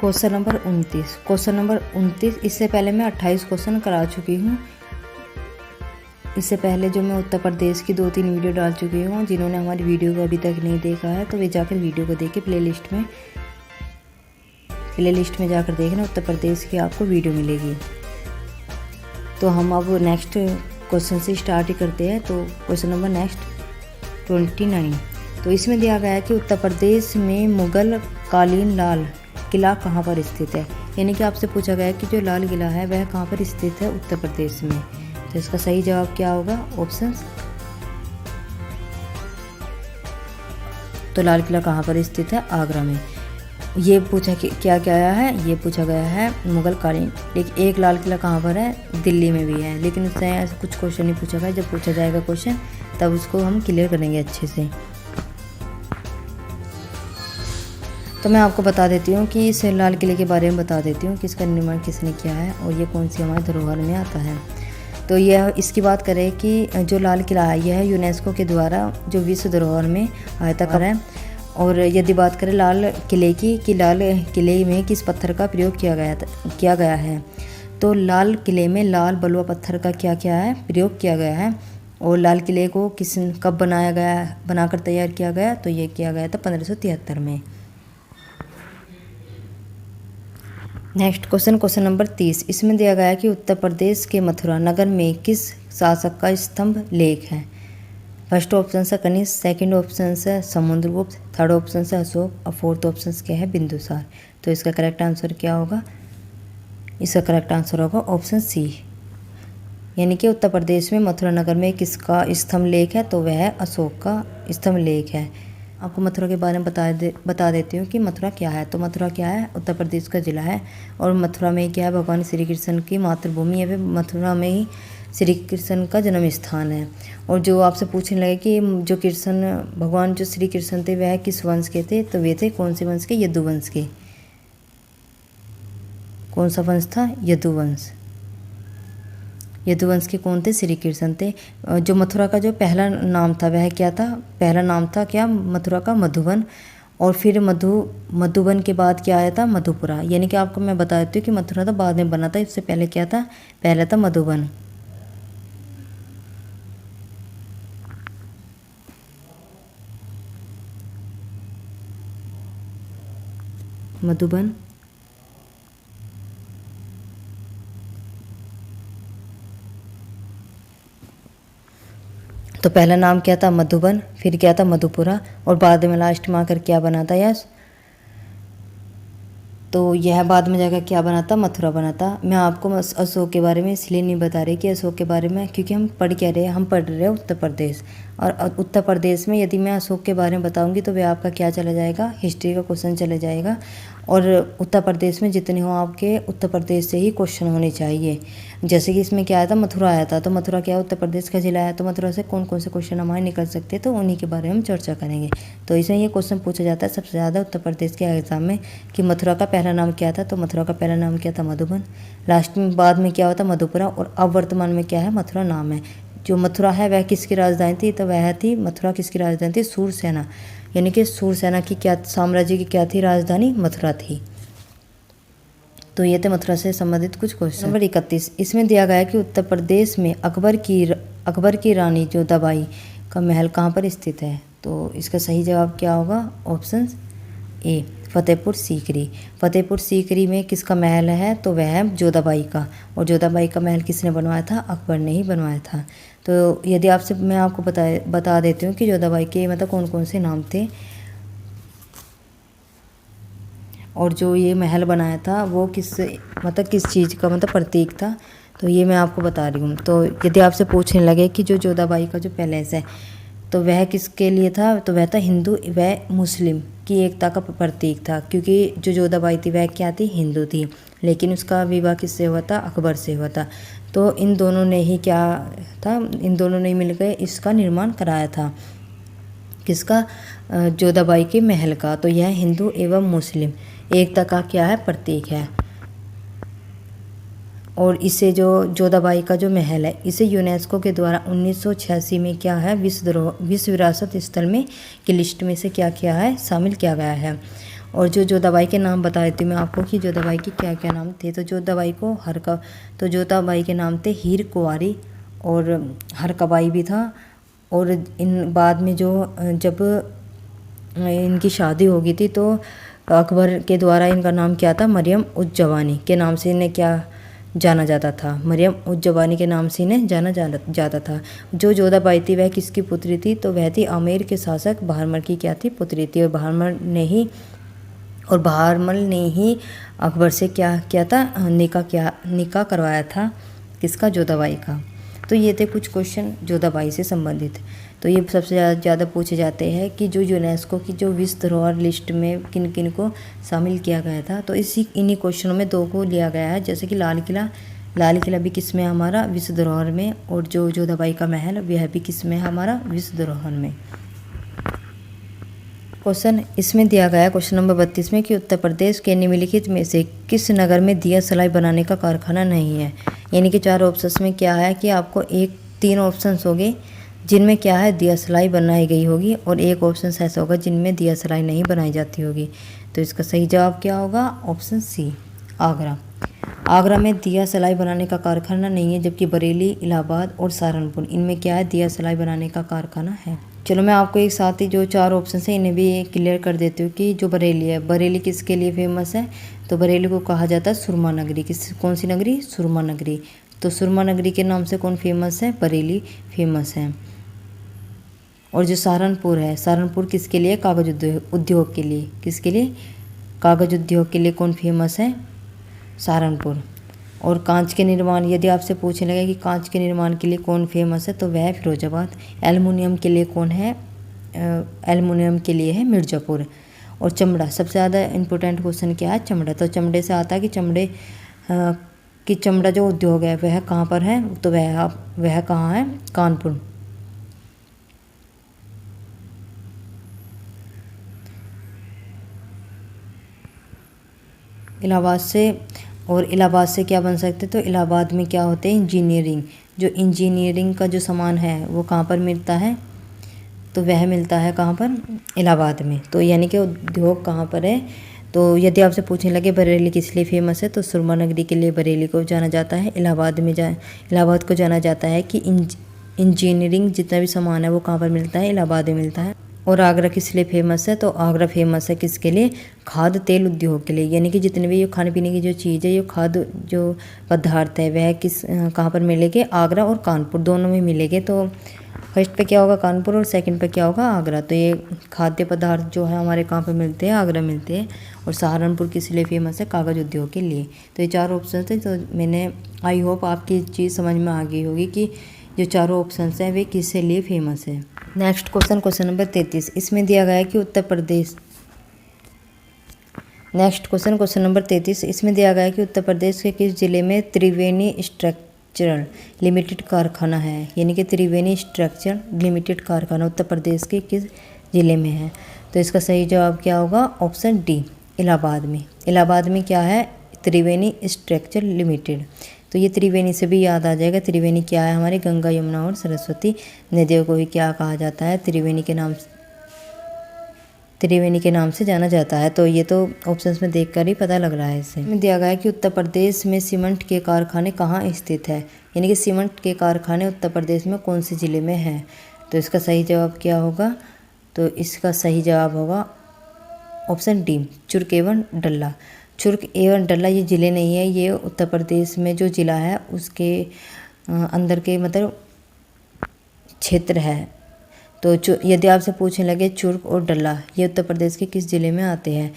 Question number 29। इससे पहले मैं 28 क्वेश्चन करा चुकी हूँ। इससे पहले जो मैं उत्तर प्रदेश की 2-3 वीडियो डाल चुकी हूँ। जिन्होंने हमारी वीडियो को अभी तक नहीं देखा है तो वे जाकर वीडियो को देखें। प्लेलिस्ट में जाकर देखना, उत्तर प्रदेश की आपको वीडियो मिलेगी। तो हम अब नेक्स्ट क्वेश्चन से स्टार्ट ही करते हैं। तो क्वेश्चन नंबर नेक्स्ट 29। तो इसमें दिया गया है कि उत्तर प्रदेश में मुगल कालीन लाल किला कहाँ पर स्थित है। यानी कि आपसे पूछा गया है कि जो लाल किला है वह कहाँ पर स्थित है उत्तर प्रदेश में। तो इसका सही जवाब क्या होगा? ऑप्शंस। तो लाल किला कहाँ पर स्थित है? आगरा में। ये पूछा कि क्या गया है, ये पूछा गया है मुगल कालीन। लेकिन एक लाल किला कहाँ पर है? दिल्ली में भी है। लेकिन उससे ऐसा कुछ क्वेश्चन नहीं पूछा गया। जब पूछा जाएगा क्वेश्चन तब उसको हम क्लियर करेंगे अच्छे से। तो मैं आपको बता देती हूँ कि इस लाल किले के बारे में बता देती हूँ कि इसका निर्माण किसने किया है और ये कौन सी हमारे धरोहर में आता है। तो यह इसकी बात करें कि जो लाल किला है यह यूनेस्को के द्वारा जो विश्व धरोहर में आयताकार है। और यदि बात करें लाल किले की कि लाल किले में किस पत्थर का प्रयोग किया गया है, तो लाल किले में लाल बलुआ पत्थर का क्या है प्रयोग किया गया है। और लाल किले को कब बनाकर तैयार किया गया, तो ये किया गया था 1573 में। Next question number 30। इसमें दिया गया है कि उत्तर प्रदेश के मथुरा नगर में किस शासक का स्तंभ लेख है। फर्स्ट ऑप्शन है कनिष्क, सेकंड ऑप्शन है समुद्रगुप्त, थर्ड ऑप्शन है अशोक और फोर्थ ऑप्शन क्या है? बिंदुसार। तो इसका करेक्ट आंसर क्या होगा? इसका करेक्ट आंसर होगा ऑप्शन सी। यानी कि उत्तर प्रदेश में मथुरा नगर में किसका स्तंभ लेख है, तो वह अशोक का स्तंभ लेख है। आपको मथुरा के बारे में बता देती हूँ कि मथुरा क्या है। तो मथुरा क्या है? उत्तर प्रदेश का ज़िला है। और मथुरा में क्या है? भगवान श्री कृष्ण की मातृभूमि है। मथुरा में ही श्री कृष्ण का जन्म स्थान है। और जो आपसे पूछने लगे कि जो भगवान जो श्री कृष्ण थे वह किस वंश के थे, तो वे थे कौन से वंश के? यदुवंश के। कौन सा वंश था? यदुवंश। यदुवंश के कौन थे? श्री कृष्ण थे। जो मथुरा का जो पहला नाम था वह क्या था? पहला नाम था क्या मथुरा का? मधुबन। और फिर मधुबन के बाद क्या आया था? मधुपुरा। यानी कि आपको मैं बता देती हूँ कि मथुरा तो बाद में बना था। इससे पहले क्या था? पहला था मधुबन। मधुबन। तो पहला नाम क्या था? मधुबन। फिर क्या था? मधुपुरा। और बाद में लास्ट में आकर क्या बना था? यस। तो यह बाद में जाकर क्या बना था? मथुरा बना था। मैं आपको अशोक के बारे में इसलिए नहीं बता रही कि अशोक के बारे में, क्योंकि हम पढ़ रहे हैं उत्तर प्रदेश। और उत्तर प्रदेश में यदि मैं अशोक के बारे में बताऊंगी तो वह आपका क्या चला जाएगा? हिस्ट्री का क्वेश्चन चला जाएगा। और उत्तर प्रदेश में जितने हो आपके उत्तर प्रदेश से ही क्वेश्चन होने चाहिए। जैसे कि इसमें क्या आया था? मथुरा आया था। तो मथुरा क्या उत्तर प्रदेश का जिला है। तो मथुरा से कौन कौन से क्वेश्चन हमारे निकल सकते हैं, तो उन्हीं के बारे में हम चर्चा करेंगे। तो इसमें ये क्वेश्चन पूछा जाता है सबसे ज़्यादा उत्तर प्रदेश के एग्जाम में कि मथुरा का पहला नाम क्या था। तो मथुरा का पहला नाम क्या था? मधुबन। लास्ट में बाद में क्या होता? मधुपुरा। और अब वर्तमान में क्या है? मथुरा नाम है। जो मथुरा है वह किसकी राजधानी थी? तो वह थी मथुरा किसकी राजधानी थी? सूरसेना। यानी कि सूरसेना की क्या साम्राज्य की क्या थी राजधानी? मथुरा थी। तो ये थे मथुरा से संबंधित कुछ क्वेश्चन। नंबर 31। इसमें दिया गया है कि उत्तर प्रदेश में अकबर की रानी जोधाबाई का महल कहाँ पर स्थित है। तो इसका सही जवाब क्या होगा? Option A Fatehpur Sikri. फतेहपुर सीकरी में किसका महल है? तो वह है जोधाबाई का। और जोधाबाई का महल किसने बनवाया था? अकबर ने ही बनवाया था। तो यदि मैं आपको बता देती हूँ कि जोधाबाई के मतलब कौन कौन से नाम थे और जो ये महल बनाया था वो किस चीज़ का प्रतीक था, तो ये मैं आपको बता रही हूँ। तो यदि आपसे पूछने लगे कि जो जोधाबाई का जो पैलेस है तो वह किसके लिए था, तो वह था हिंदू व मुस्लिम की एकता का प्रतीक था। क्योंकि जो जोधाबाई थी वह क्या थी? हिंदू थी। लेकिन उसका विवाह किससे हुआ था? अकबर से हुआ था। तो इन दोनों ने ही इन दोनों ने मिलकर इसका निर्माण कराया था। किसका? जोधाबाई के महल का। तो यह हिंदू एवं मुस्लिम एकता का क्या है? प्रतीक है। और इसे जो जोधाबाई का जो महल है इसे यूनेस्को के द्वारा 1986 में क्या है? विश्व विरासत स्थल में की लिस्ट में से क्या किया है? शामिल किया गया है। और जोधाबाई के नाम बता देती हूँ मैं आपको कि जोधाबाई के क्या क्या नाम थे। तो जोधाबाई को जोधाबाई के नाम थे हीर कुंवारी और हरकाबाई भी था। और इन बाद में जब इनकी शादी हो गई थी तो अकबर के द्वारा इनका नाम क्या था, मरियम उज जवानी के नाम से इन्हें क्या जाना जाता था, मरियम उज जवानी के नाम से इन्हें जाना जाता था। जो जोधाबाई थी वह किसकी पुत्री थी, तो वह थी आमेर के शासक बहारमल की क्या थी, पुत्री थी। और बहारमल ने ही अकबर से क्या किया था, निकाह करवाया था, किसका, जोधाबाई का। तो ये थे कुछ क्वेश्चन जोधाबाई से संबंधित। तो ये सबसे ज़्यादा पूछे जाते हैं कि जो यूनेस्को की जो विश्व धरोहर लिस्ट में किन किन को शामिल किया गया था। तो इन्हीं क्वेश्चनों में 2 को लिया गया है, जैसे कि लाल किला भी किस में हमारा, विश्व धरोहर में। और जो जोधाबाई का महल वह भी किस में हमारा, विश्व धरोहर में। क्वेश्चन इसमें दिया गया है क्वेश्चन नंबर 32 में कि उत्तर प्रदेश के निम्नलिखित में से किस नगर में दिया सलाई बनाने का कारखाना नहीं है। यानी कि 4 ऑप्शंस में क्या है कि आपको 3 ऑप्शंस होंगे जिनमें क्या है, दिया सलाई बनाई गई होगी, और 1 ऑप्शन ऐसा होगा जिनमें दिया सलाई नहीं बनाई जाती होगी। तो इसका सही जवाब क्या होगा, ऑप्शन सी, आगरा। आगरा में दिया सलाई बनाने का कारखाना नहीं है, जबकि बरेली, इलाहाबाद और सहारनपुर इनमें क्या है, दिया सलाई बनाने का कारखाना है। चलो मैं आपको एक साथ ही जो 4 ऑप्शन है इन्हें भी क्लियर कर देती हूँ कि जो बरेली है, बरेली किसके लिए फेमस है, तो बरेली को कहा जाता है सुरमा नगरी। कौन सी नगरी, सुरमा नगरी। तो सुरमा नगरी के नाम से कौन फेमस है, बरेली फेमस है। और जो सहारनपुर है, सहारनपुर किसके लिए, कागज उद्योग के लिए। किसके लिए, कागज उद्योग के लिए कौन फेमस है, सहारनपुर। और कांच के निर्माण, यदि आपसे पूछने लगे कि कांच के निर्माण के लिए कौन फेमस है, तो वह है फिरोजाबाद। एल्युमिनियम के लिए कौन है, एल्युमिनियम के लिए है मिर्ज़ापुर। और चमड़ा, सबसे ज़्यादा इम्पोर्टेंट क्वेश्चन क्या है, चमड़ा। तो चमड़े से आता है कि चमड़ा जो उद्योग है वह कहाँ पर है, तो वह कहाँ है, कानपुर। इलाहाबाद से क्या बन सकते, तो इलाहाबाद में क्या होते हैं, इंजीनियरिंग। जो इंजीनियरिंग का जो सामान है वो कहाँ पर मिलता है, तो वह मिलता है कहाँ पर, इलाहाबाद में। तो यानी कि उद्योग कहाँ पर है। तो यदि आपसे पूछने लगे बरेली किस लिए फेमस है, तो सुरमा नगरी के लिए बरेली को जाना जाता है। इलाहाबाद को जाना जाता है कि इंजीनियरिंग जितना भी सामान है वो कहाँ पर मिलता है, इलाहाबाद में मिलता है। और आगरा किस लिए फेमस है, तो आगरा फेमस है किसके लिए, खाद्य तेल उद्योग के लिए। यानी कि जितने भी ये खाने पीने की जो चीज़ है, ये खाद्य जो पदार्थ है वह कहाँ पर मिलेंगे, आगरा और कानपुर दोनों में मिलेंगे। तो फर्स्ट पे क्या होगा, कानपुर, और सेकंड पे क्या होगा, आगरा। तो ये खाद्य पदार्थ जो है हमारे कहाँ पर मिलते हैं, आगरा मिलते हैं। और सहारनपुर किस लिए फेमस है, कागज़ उद्योग के लिए। तो ये 4 ऑप्शन थे। तो मैंने आई होप आपकी चीज़ समझ में आ गई होगी कि जो 4 ऑप्शन हैं वे किस लिए फेमस है। नेक्स्ट क्वेश्चन नंबर 33, इसमें दिया गया है कि क्वेश्चन नंबर 33, इसमें दिया गया है कि उत्तर प्रदेश के किस जिले में त्रिवेणी स्ट्रक्चरल लिमिटेड कारखाना है। यानी कि त्रिवेणी स्ट्रक्चर लिमिटेड कारखाना उत्तर प्रदेश के किस जिले में है। तो इसका सही जवाब क्या होगा, ऑप्शन डी, इलाहाबाद में। इलाहाबाद में क्या है, त्रिवेणी स्ट्रक्चर लिमिटेड। तो ये त्रिवेणी से भी याद आ जाएगा, त्रिवेणी क्या है, हमारी गंगा, यमुना और सरस्वती नदियों को भी क्या कहा जाता है, त्रिवेणी के नाम से जाना जाता है। तो ये तो ऑप्शंस में देखकर ही पता लग रहा है। इसमें दिया गया है कि उत्तर प्रदेश में सीमेंट के कारखाने कहाँ स्थित है। यानी कि सीमेंट के कारखाने उत्तर प्रदेश में कौन से ज़िले में है। तो इसका सही जवाब क्या होगा, तो इसका सही जवाब होगा ऑप्शन डी, चुर्क एवं डल्ला। चुर्क एवं डल्ला ये ज़िले नहीं है, ये उत्तर प्रदेश में जो ज़िला है उसके अंदर के मतलब क्षेत्र है। तो यदि आपसे पूछने लगे चुर्क और डल्ला ये उत्तर प्रदेश के किस ज़िले में आते हैं,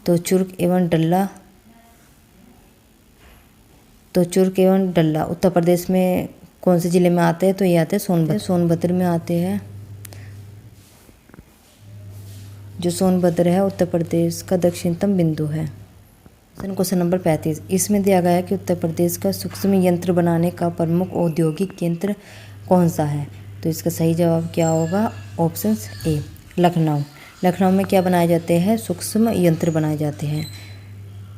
तो चुर्क एवं डल्ला उत्तर प्रदेश में कौन से ज़िले में आते हैं, तो ये आते हैं सोनभद्र में आते हैं। जो सोनभद्र है उत्तर प्रदेश का दक्षिणतम बिंदु है। क्वेश्चन नंबर 35, इसमें दिया गया है कि उत्तर प्रदेश का सूक्ष्म यंत्र बनाने का प्रमुख औद्योगिक केंद्र कौन सा है। तो इसका सही जवाब क्या होगा, ऑप्शन ए, लखनऊ। लखनऊ में क्या बनाए जाते हैं, सूक्ष्म यंत्र बनाए जाते हैं।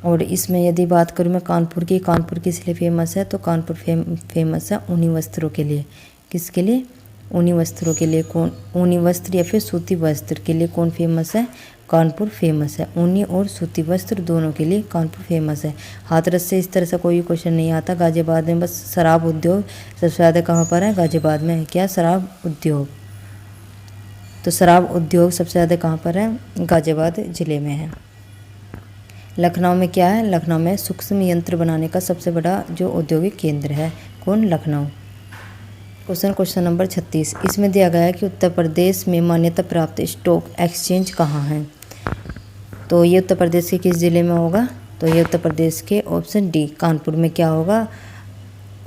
और इसमें यदि बात करूँ मैं कानपुर की, कानपुर किस लिए फेमस है, तो कानपुर फेमस है ऊनी वस्त्रों के लिए। किसके लिए, ऊनी वस्त्रों के लिए कौन, ऊनी वस्त्र या फिर सूती वस्त्र के लिए कौन फेमस है? कानपुर फेमस है। ऊनी और सूती वस्त्र दोनों के लिए कानपुर फेमस है। हाथरस से इस तरह से कोई क्वेश्चन नहीं आता। गाजियाबाद में बस शराब उद्योग सबसे ज़्यादा कहाँ पर है? गाजियाबाद में है। क्या? शराब उद्योग। तो शराब उद्योग सबसे ज़्यादा कहाँ पर है? गाजियाबाद ज़िले में है। लखनऊ में क्या है? लखनऊ में सूक्ष्म यंत्र बनाने का सबसे बड़ा जो औद्योगिक केंद्र है। कौन? लखनऊ। Question number 36। इसमें दिया गया है कि उत्तर प्रदेश में मान्यता प्राप्त स्टॉक एक्सचेंज कहाँ है? तो ये उत्तर प्रदेश के किस ज़िले में होगा? तो ये उत्तर प्रदेश के ऑप्शन डी कानपुर में क्या होगा?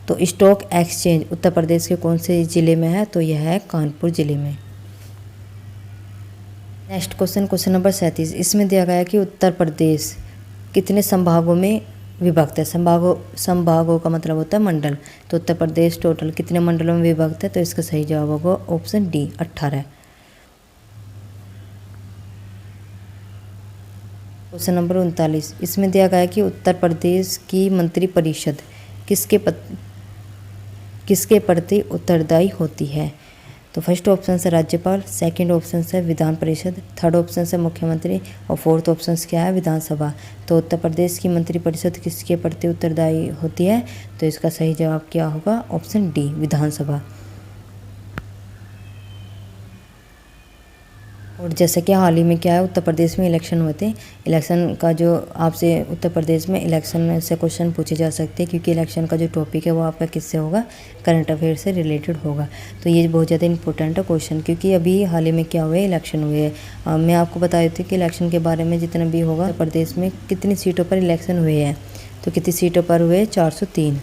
तो स्टॉक एक्सचेंज उत्तर प्रदेश के कौन से ज़िले में है? तो यह है कानपुर ज़िले में। Next question number 37। इसमें दिया गया है कि उत्तर प्रदेश कितने संभागों में विभक्त है? संभागों का मतलब होता है मंडल। तो उत्तर प्रदेश टोटल कितने मंडलों में विभक्त है? तो इसका सही जवाब होगा ऑप्शन डी 18। Question number 39। इसमें दिया गया है कि उत्तर प्रदेश की मंत्रिपरिषद किसके प्रति उत्तरदायी होती है? तो फर्स्ट ऑप्शन से राज्यपाल, सेकंड ऑप्शन से विधान परिषद, थर्ड ऑप्शन से मुख्यमंत्री और फोर्थ ऑप्शन क्या है? विधानसभा। तो उत्तर प्रदेश की मंत्रिपरिषद किसके प्रति उत्तरदायी होती है? तो इसका सही जवाब क्या होगा? ऑप्शन डी विधानसभा। और जैसे कि हाल ही में क्या है, उत्तर प्रदेश में इलेक्शन हुए थे। इलेक्शन का जो आपसे उत्तर प्रदेश में इलेक्शन से क्वेश्चन पूछे जा सकते हैं, क्योंकि इलेक्शन का जो टॉपिक है वो आपका किससे होगा? करंट अफेयर से रिलेटेड होगा। तो ये बहुत ज़्यादा इंपॉर्टेंट है क्वेश्चन, क्योंकि अभी हाल ही में क्या हुए? इलेक्शन हुए हैं। मैं आपको बता देती हूँ कि इलेक्शन के बारे में जितना भी होगा, उत्तर प्रदेश में कितनी सीटों पर इलेक्शन हुए हैं। तो कितनी सीटों पर हुए? 403।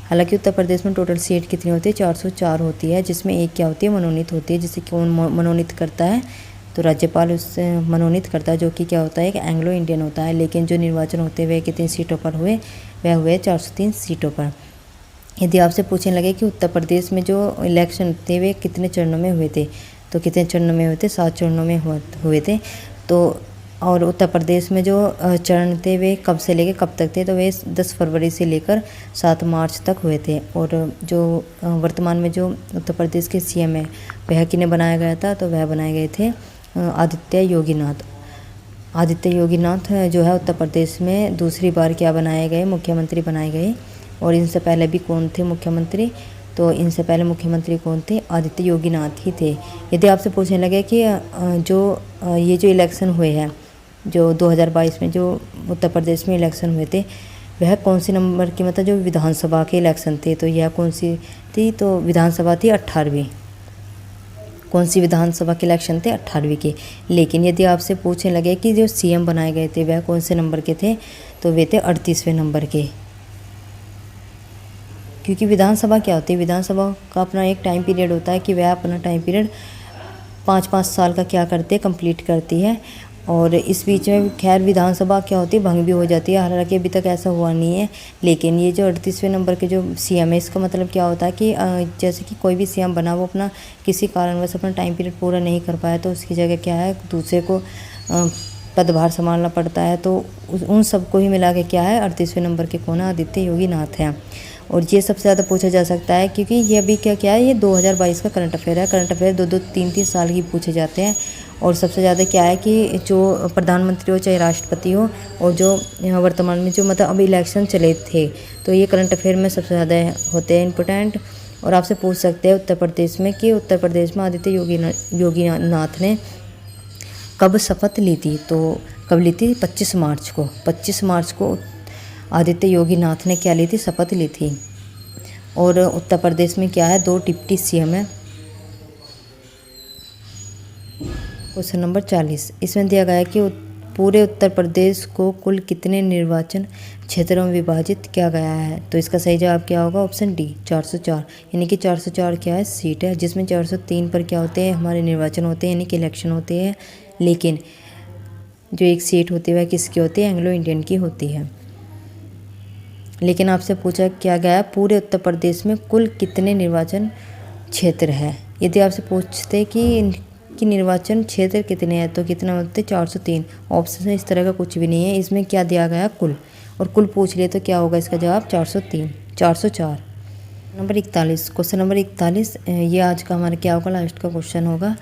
हालांकि उत्तर प्रदेश में टोटल सीट कितनी होती है? 404 होती है, जिसमें एक क्या होती है? मनोनीत होती है। जिसे कौन मनोनीत करता है? तो राज्यपाल उससे मनोनीत करता है, जो कि क्या होता है? कि एंग्लो इंडियन होता है। लेकिन जो निर्वाचन होते हुए कितनी सीटों पर हुए? वह हुए 403 सीटों पर। यदि आपसे पूछने लगे कि उत्तर प्रदेश में जो इलेक्शन थे वे कितने चरणों में हुए थे, तो कितने चरणों में हुए थे? 7 चरणों में हुए थे। तो और उत्तर प्रदेश में जो चरण थे वे कब से लेकर कब तक थे? तो वे 10 फरवरी से लेकर 7 मार्च तक हुए थे। और जो वर्तमान में जो उत्तर प्रदेश के सीएम है वह किन्हें बनाया गया था? तो वह बनाए गए थे आदित्य योगीनाथ। आदित्य योगीनाथ जो है उत्तर प्रदेश में दूसरी बार क्या बनाए गए? मुख्यमंत्री बनाए गए। और इनसे पहले भी कौन थे मुख्यमंत्री? तो इनसे पहले मुख्यमंत्री कौन थे? आदित्य योगीनाथ ही थे। यदि आपसे पूछने लगे कि ये जो इलेक्शन हुए हैं, जो 2022 में जो उत्तर प्रदेश में इलेक्शन हुए थे, वह कौन सी नंबर की, मतलब जो विधानसभा के इलेक्शन थे, तो यह कौन सी थी? तो विधानसभा थी 18वीं। कौन सी विधानसभा के इलेक्शन थे? 18वीं के। लेकिन यदि आपसे पूछने लगे कि जो सीएम बनाए गए थे वह कौन से नंबर के थे, तो वे थे 38वें नंबर के। क्योंकि विधानसभा क्या होती है? विधानसभा का अपना एक टाइम पीरियड होता है कि वह अपना टाइम पीरियड 5-5 साल का क्या करते हैं? कंप्लीट करती है। और इस बीच में खैर विधानसभा क्या होती है? भंग भी हो जाती है। हालांकि अभी तक ऐसा हुआ नहीं है। लेकिन ये जो 38वें नंबर के जो सीएम है, इसका मतलब क्या होता है कि जैसे कि कोई भी सीएम बना, वो अपना किसी कारणवश अपना टाइम पीरियड पूरा नहीं कर पाया, तो उसकी जगह क्या है? दूसरे को पदभार संभालना पड़ता है। तो उन सबको ही मिला के क्या है? 38वें नंबर के कौन है? आदित्य योगीनाथ हैं। और ये सबसे ज़्यादा पूछा जा सकता है, क्योंकि ये अभी क्या है? ये 2022 का करंट अफेयर है। करंट अफेयर 2-2, 3-3 साल की पूछे जाते हैं। और सबसे ज़्यादा क्या है कि जो प्रधानमंत्री हो चाहे राष्ट्रपति हो, और जो वर्तमान में जो मतलब अभी इलेक्शन चले थे, तो ये करंट अफेयर में सबसे ज़्यादा होते हैं इंपॉर्टेंट। और आपसे पूछ सकते हैं उत्तर प्रदेश में कि उत्तर प्रदेश में आदित्य योगीनाथ ने कब शपथ ली थी? तो कब ली थी? 25 मार्च को। 25 मार्च को आदित्य योगीनाथ ने क्या ली थी? शपथ ली थी। और उत्तर प्रदेश में क्या है? 2 डिप्टी सीएम है। Question number 40। इसमें दिया गया है कि पूरे उत्तर प्रदेश को कुल कितने निर्वाचन क्षेत्रों में विभाजित किया गया है? तो इसका सही जवाब क्या होगा? Option D 404। यानी कि 404 क्या है? सीट है, जिसमें 403 पर क्या होते हैं? हमारे निर्वाचन होते हैं, यानी कि इलेक्शन होते हैं। लेकिन जो एक सीट होती है वह किसकी होती है? एंग्लो इंडियन की होती है। लेकिन आपसे पूछा क्या गया पूरे उत्तर प्रदेश में कुल कितने निर्वाचन क्षेत्र है? यदि आपसे पूछते कि निर्वाचन क्षेत्र कितने हैं, तो कितना होते? 403। ऑप्शन इस तरह का कुछ भी नहीं है। इसमें क्या दिया गया? कुल। और कुल पूछ लिए तो क्या होगा इसका जवाब? 403, 404। नंबर 41, क्वेश्चन नंबर 41, ये आज का हमारा क्या होगा, लास्ट का क्वेश्चन होगा।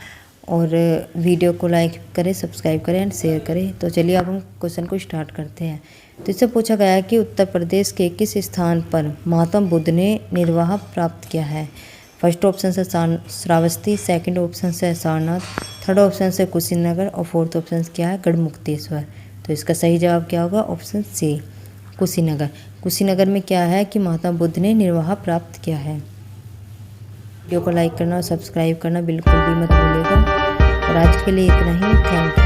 और वीडियो को लाइक करें, सब्सक्राइब करें एंड शेयर करें। तो चलिए अब हम क्वेश्चन को स्टार्ट करते हैं। तो इससे पूछा गया है कि उत्तर प्रदेश के किस स्थान पर महात्मा बुद्ध ने निर्वाह प्राप्त किया है। फर्स्ट ऑप्शन से श्रावस्ती, सेकंड ऑप्शन से सारनाथ, थर्ड ऑप्शन से कुशीनगर और फोर्थ ऑप्शन क्या है, गढ़मुक्तेश्वर। तो इसका सही जवाब क्या होगा, ऑप्शन सी, कुशीनगर। कुशीनगर में क्या है कि महात्मा बुद्ध ने निर्वाह प्राप्त किया है। वीडियो को लाइक करना और सब्सक्राइब करना बिल्कुल भी मत भूलिएगा। और आज के लिए इतना ही, थैंक यू।